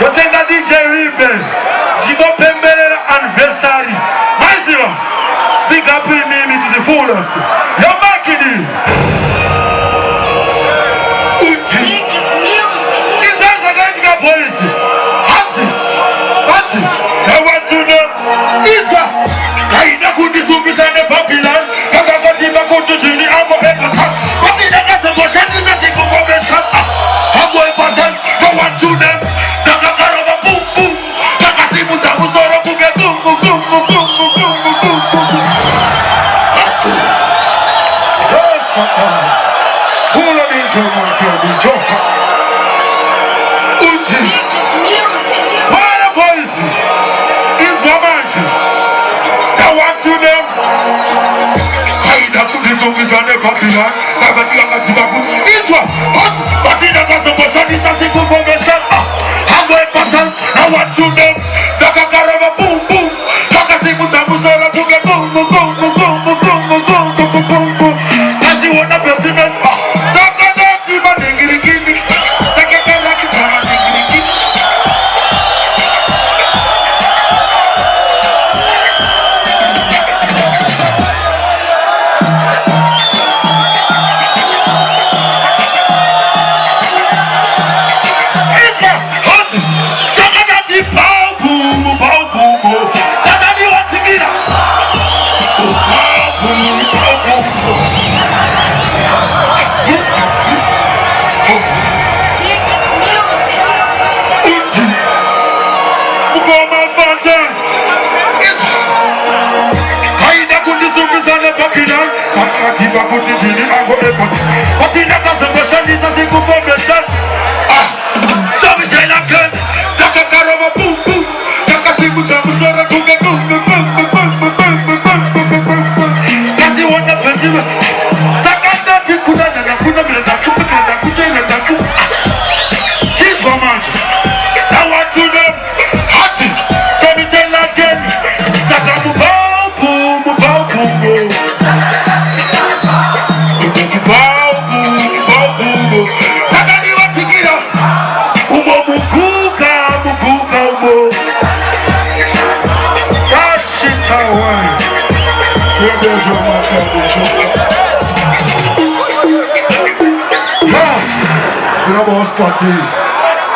Yotenga DJ Ribe, Zigo Pembele anniversary. Massive, big up me to the fullest. You're making it. It's also going to get policy. Hasi. I want to know. Iswa. Kaina kundi zumbi sana Babylon. Kaka koti makoto jini amo EPATON. Koti daga se moshani za siku formation. Amo EPATON. I want to know.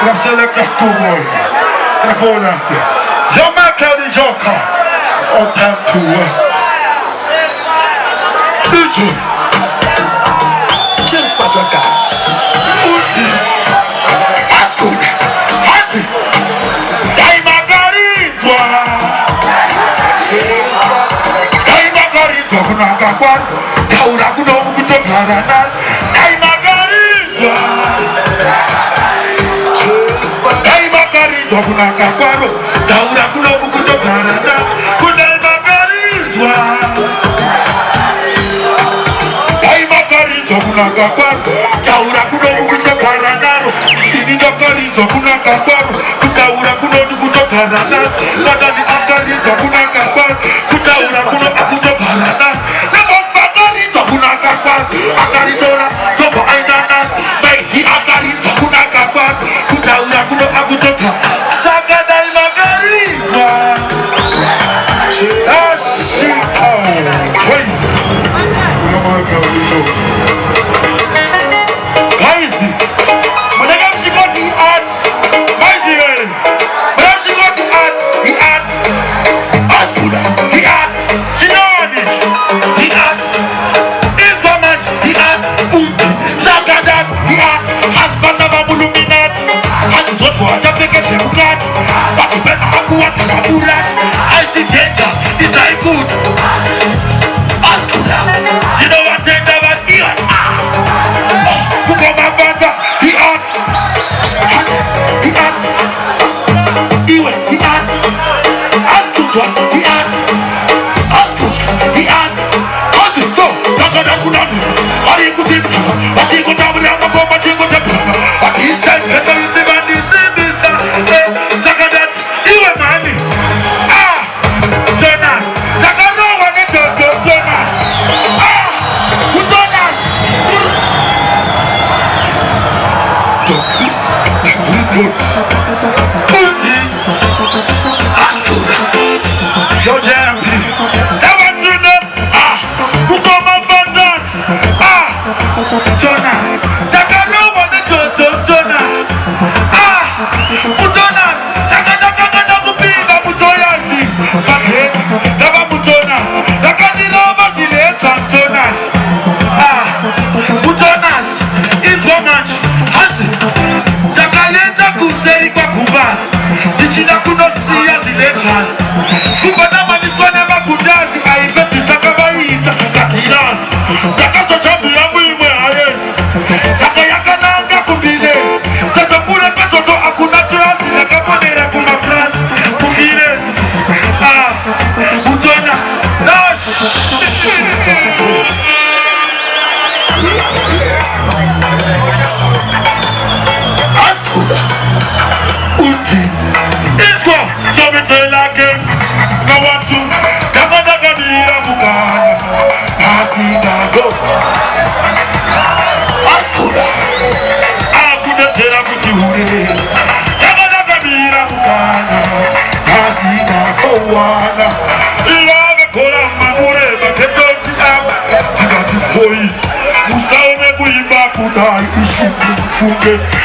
La selector schoolboy. The phone last year. Your man the Joker. On time to West. CHILLSPOT record. Ulti. That's good. kwano taura kuno kutogara nani dai makaridzwa dai makaridzwa kunaka kwano taura kuno kutogara nani kudai makaridzwa dai makaridzwa kunaka kwano taura kuno kutogara nani ini ndakaridzwa kunaka kwano kutaura kuno kutogara nani saka ndakaridzwa kunaka kwano kutaura kuno kutogara nani nakosvakaridzwa kunaka kwano akaritora zobva ainana maiti akaridzwa kunaka kwano kutaura kuno akutogara saka dai makaridzwa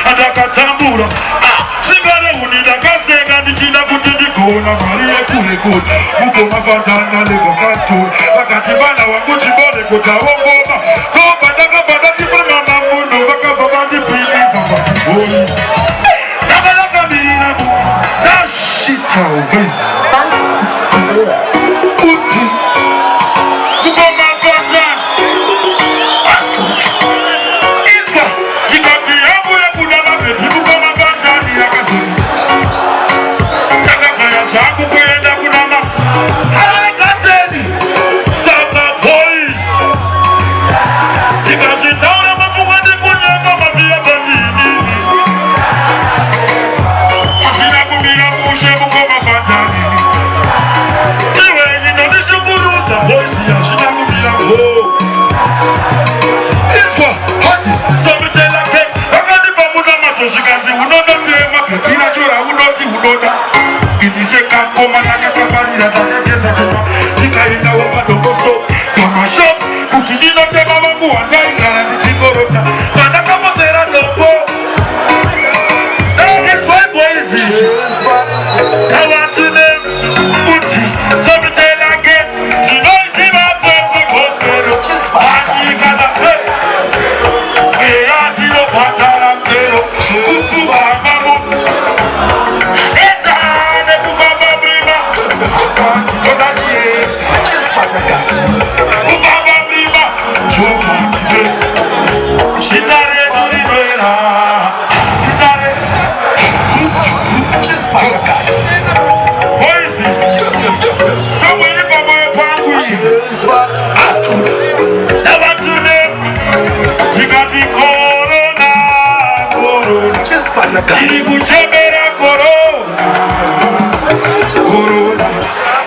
Adakatambura singane unida kasenga ndichida kuti ndigona mari yekurekodi mukomafadzana levokato vakati vana vangu chibole kuti avongoma koba ndakabva ndachipamama muno vakabva vandipiliva vaoi ndakadakamira ndashitawe uti mukomafadzana tiri kuchemera corona, corona,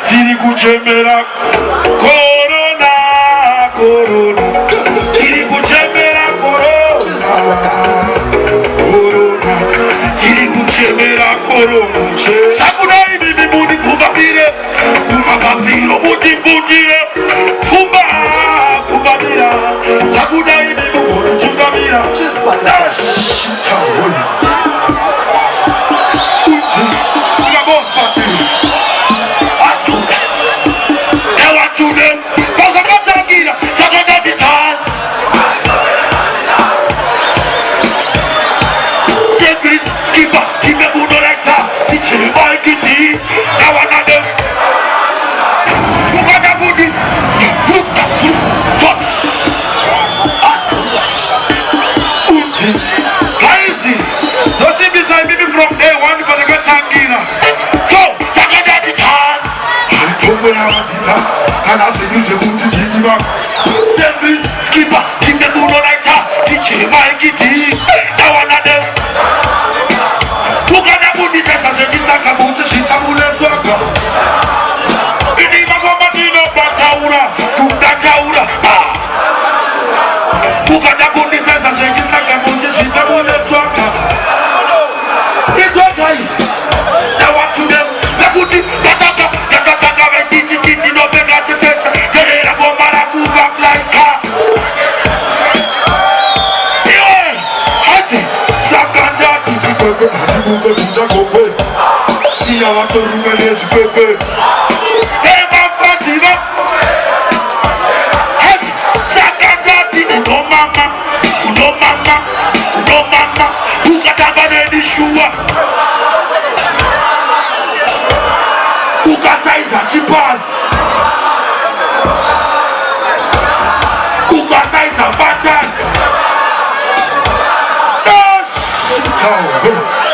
tiri kuchemera corona, corona, tiri kuchemera corona, corona, tiri kuchemera corona. Sakudai bibi budi kubabire, kumababiro budi budire, kuba kubabira. Sakudai bibi budi kubabira. And I'll say you should go to Jimmy back. Service, skipper, keep the moon on like that. Teach him my kitty. Now one of them. Who can I put this as a Jisaka Bunch of shit? I'm going to swag. In the Magomatino Bataura, Kundakaura. Who can I put this as a Jisaka Bunch of shit? I'm going to swag. It's what guys. Now what to them? Nakuti, Bataka. See how I told you when it's pepe. Hey, my Fatima. Hey, Sakagati, no mama, no mama, no mama. Who got a bad issue? Who got size and chipas? Who got size and pattern? Oh, shit.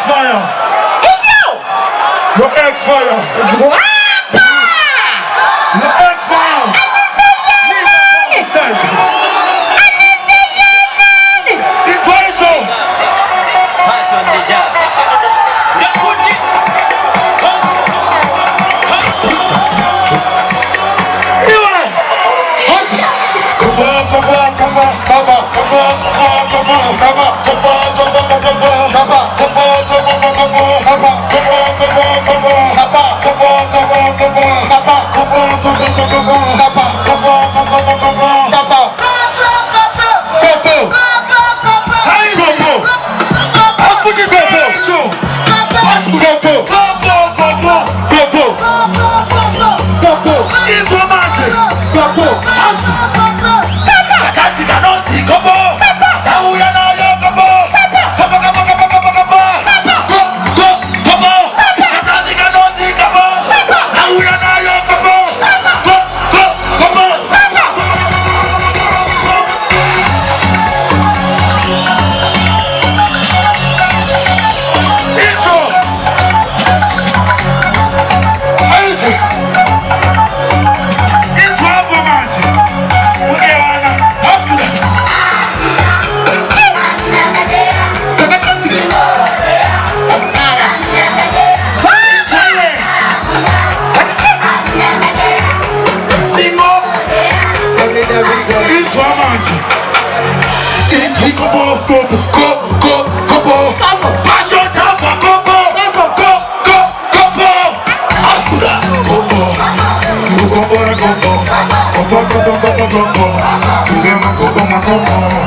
fire. Your ex fire. Your ex fire. Go,